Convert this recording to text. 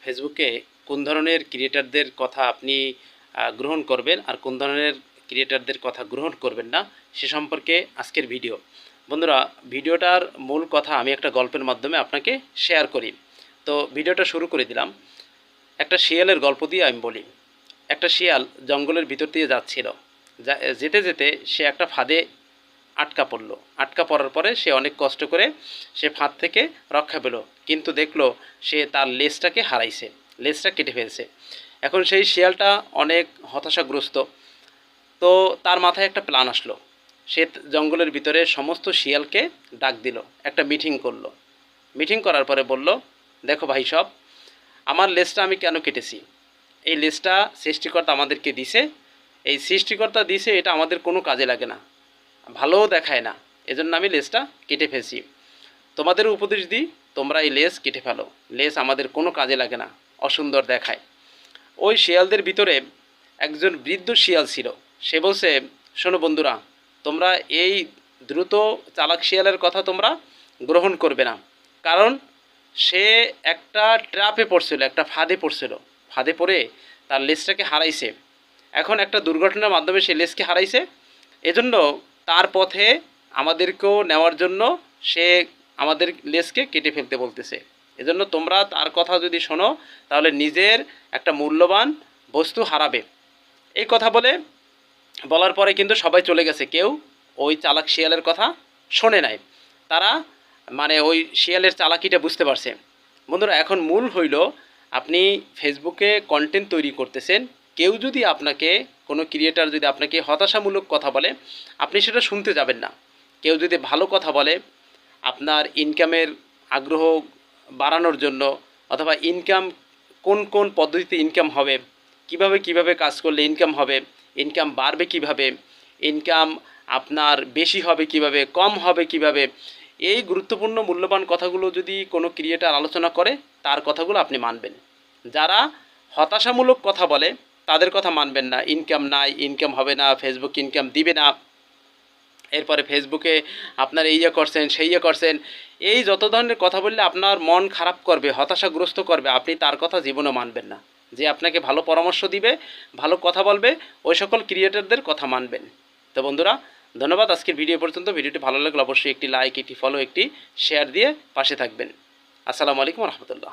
ফেসবুকে কোন ধরনের ক্রিয়েটারদের কথা আপনি গ্রহণ করবেন আর কোন ধরনের ক্রিয়েটারদের কথা গ্রহণ করবেন না সে সম্পর্কে আজকের ভিডিও। বন্ধুরা, ভিডিওটার মূল কথা আমি একটা গল্পের মাধ্যমে আপনাকে শেয়ার করি। তো ভিডিওটা শুরু করে দিলাম। একটা শিয়ালের গল্প দিয়ে আমি বলি। একটা শিয়াল জঙ্গলের ভিতর দিয়ে যাচ্ছিল। যেতে যেতে সে একটা ফাঁদে আটকা পড়ার পরে সে অনেক কষ্ট করে সে ফাঁদ থেকে রক্ষা পেল, কিন্তু দেখলো সে তার লেজটাকে হারাইছে, লেজটা কেটে ফেলছে। এখন সেই শিয়ালটা অনেক হতাশাগ্রস্ত। তো তার মাথায় একটা প্ল্যান আসলো। সে জঙ্গলের ভিতরে সমস্ত শিয়ালকে ডাক দিল, একটা মিটিং করলো। মিটিং করার পরে বলল, দেখো ভাই সব, আমার লেজটা আমি কেন কেটেছি? এই লেজটা সৃষ্টিকর্তা আমাদেরকে দিছে। এই সৃষ্টিকর্তা দিছে, এটা আমাদের কোনো কাজে লাগে না, ভালোও দেখায় না, এজন্য আমি লেজটা কেটে ফেলছি। তোমাদের উপদেশ দিই, তোমরা এই লেজ কেটে ফেলো, লেজ আমাদের কোনো কাজে লাগে না, অসুন্দর দেখায়। ওই শিয়ালদের ভিতরে একজন বৃদ্ধ শিয়াল ছিল। সে বলছে, শোনো বন্ধুরা, তোমরা এই দ্রুত চালাক শিয়ালের কথা তোমরা গ্রহণ করবে না, কারণ সে একটা ট্র্যাপে পড়ছিল, একটা ফাঁদে পড়ছিল। ফাঁদে পড়ে তার লেজটাকে হারাইছে। এখন একটা দুর্ঘটনার মাধ্যমে সে লেজকে হারাইছে, এজন্য তার পথে আমাদেরকেও নেওয়ার জন্য সে আমাদের লেজকে কেটে ফেলতে বলতেছে। এজন্য তোমরা তার কথা যদি শোনো তাহলে নিজের একটা মূল্যবান বস্তু হারাবে। এই কথা বলার পরে কিন্তু সবাই চলে গেছে, কেউ ওই চালাক শিয়ালের কথা শোনে নাই। তারা ওই শিয়ালের চালাকিটা বুঝতে পারছে। বন্ধুরা, এখন মূল হইল, আপনি ফেসবুকে কন্টেন্ট তৈরি করতেছেন, কেউ যদি আপনাকে, কোনো ক্রিয়েটার যদি আপনাকে হতাশামূলক কথা বলে, আপনি সেটা শুনতে যাবেন না। কেউ যদি ভালো কথা বলে আপনার ইনকামের আগ্রহ বাড়ানোর জন্য, অথবা ইনকাম কোন কোন পদ্ধতিতে ইনকাম হবে, কিভাবে কাজ করলে ইনকাম হবে, ইনকাম বাড়বে কিভাবে, ইনকাম আপনার বেশি হবে কিভাবে, কম হবে কিভাবে, এই গুরুত্বপূর্ণ মূল্যবান কথাগুলো যদি কোনো ক্রিয়েটার আলোচনা করে, তার কথাগুলো আপনি মানবেন। যারা হতাশামূলক কথা বলে তাদের কথা মানবেন না। ইনকাম নাই, ইনকাম হবে না, ফেসবুক ইনকাম দিবে না, এরপরে ফেসবুকে আপনার এই করছেন সেই করছেন, এই যত ধরনের কথা বললে আপনার মন খারাপ করবে, হতাশাগ্রস্ত করবে, আপনি তার কথা জীবনও মানবেন না। যে আপনাকে ভালো পরামর্শ দিবে, ভালো কথা বলবে, ওই সকল ক্রিয়েটারদের কথা মানবেন। তো বন্ধুরা, ধন্যবাদ। আজকের ভিডিও পর্যন্ত। ভিডিওটি ভালো লাগলে অবশ্যই একটি লাইক, একটি ফলো, একটি শেয়ার দিয়ে পাশে থাকবেন। আসসালামু আলাইকুম রহমতুল্লাহ।